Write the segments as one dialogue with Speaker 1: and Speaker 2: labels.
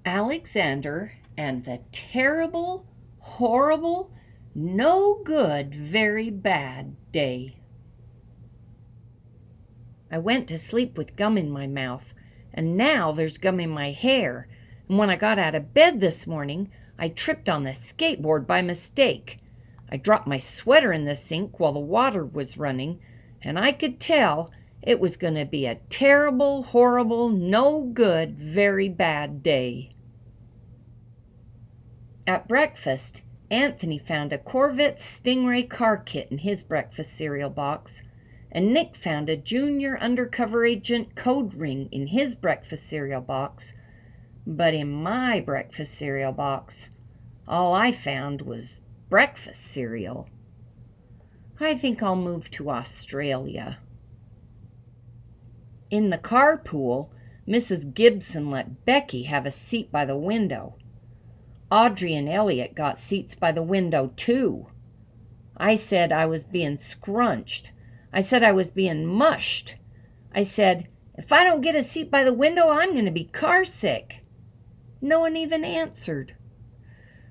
Speaker 1: Alexander and the terrible, horrible, no good, very bad day. I went to sleep with gum in my mouth, and now there's gum in my hair. And when I got out of bed this morning, I tripped on the skateboard by mistake. I dropped my sweater in the sink while the water was running, and I could tell it was going to be a terrible, horrible, no good, very bad day. At breakfast, Anthony found a Corvette Stingray car kit in his breakfast cereal box, and Nick found a junior undercover agent code ring in his breakfast cereal box. But in my breakfast cereal box, all I found was breakfast cereal. I think I'll move to Australia. In the carpool, Mrs. Gibson let Becky have a seat by the window. Audrey and Elliot got seats by the window, too. I said I was being scrunched. I said I was being mushed. I said, if I don't get a seat by the window, I'm going to be car sick. No one even answered.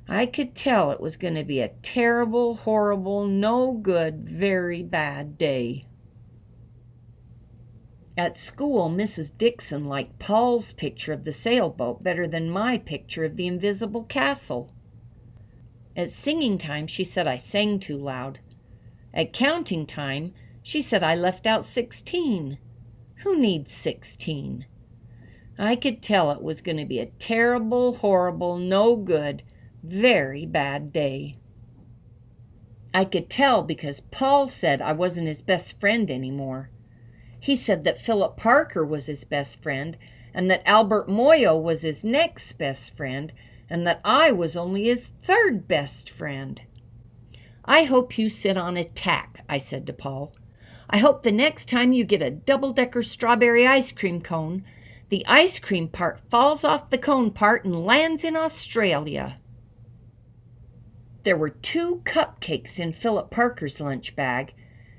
Speaker 1: I could tell it was going to be a terrible, horrible, no good, very bad day. At school, Mrs. Dixon liked Paul's picture of the sailboat better than my picture of the invisible castle. At singing time, she said I sang too loud. At counting time, she said I left out 16. Who needs 16? I could tell it was going to be a terrible, horrible, no good, very bad day. I could tell because Paul said I wasn't his best friend anymore. He said that Philip Parker was his best friend, and that Albert Moyo was his next best friend, and that I was only his third best friend. I hope you sit on a tack, I said to Paul. I hope the next time you get a double-decker strawberry ice cream cone, the ice cream part falls off the cone part and lands in Australia. There were 2 cupcakes in Philip Parker's lunch bag,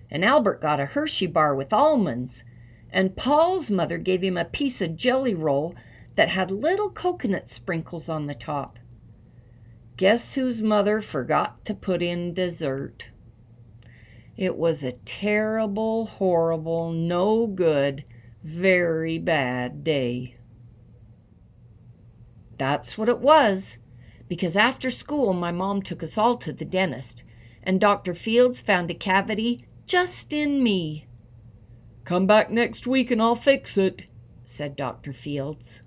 Speaker 1: and Albert got a Hershey bar with almonds, and Paul's mother gave him a piece of jelly roll that had little coconut sprinkles on the top. Guess whose mother forgot to put in dessert? It was a terrible, horrible, no good, very bad day. That's what it was, because after school my mom took us all to the dentist, and Dr. Fields found a cavity just in me. Come back next week and I'll fix it, said Dr. Fields.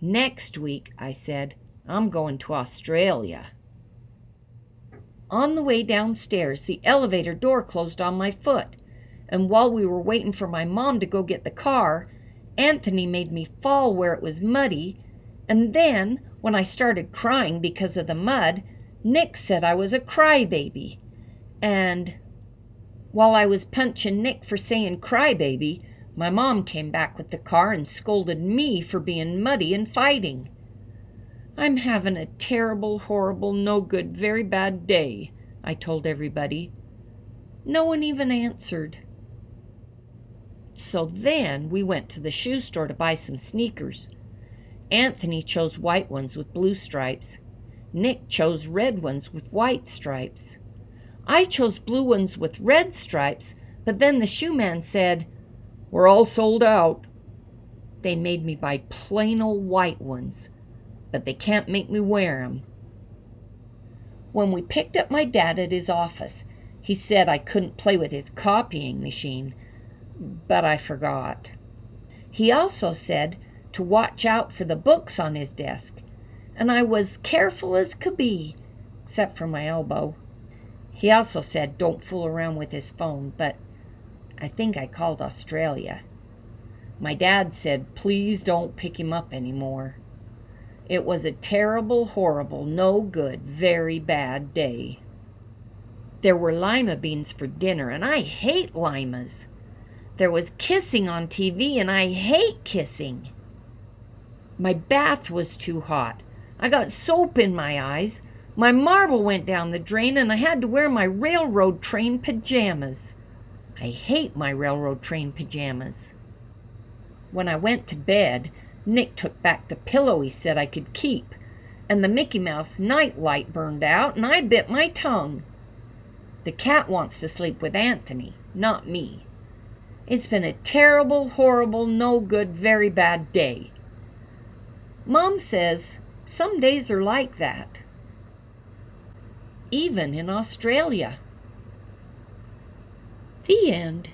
Speaker 1: Next week, I said, I'm going to Australia. On the way downstairs, the elevator door closed on my foot, and while we were waiting for my mom to go get the car, Anthony made me fall where it was muddy, and then, when I started crying because of the mud, Nick said I was a crybaby, and while I was punching Nick for saying crybaby, my mom came back with the car and scolded me for being muddy and fighting. I'm having a terrible, horrible, no good, very bad day, I told everybody. No one even answered. So then we went to the shoe store to buy some sneakers. Anthony chose white ones with blue stripes. Nick chose red ones with white stripes. I chose blue ones with red stripes, but then the shoe man said, "We're all sold out." They made me buy plain old white ones, but they can't make me wear 'em. When we picked up my dad at his office, he said I couldn't play with his copying machine, but I forgot. He also said to watch out for the books on his desk, and I was careful as could be, except for my elbow. He also said don't fool around with his phone, but I think I called Australia. My dad said please don't pick him up anymore. It was a terrible, horrible, no good, very bad day. There were lima beans for dinner, and I hate limas. There was kissing on TV, and I hate kissing. My bath was too hot. I got soap in my eyes. My marble went down the drain, and I had to wear my railroad train pajamas. I hate my railroad train pajamas. When I went to bed, Nick took back the pillow he said I could keep, and the Mickey Mouse night light burned out, and I bit my tongue. The cat wants to sleep with Anthony, not me. It's been a terrible, horrible, no good, very bad day. Mom says some days are like that. Even in Australia. The end.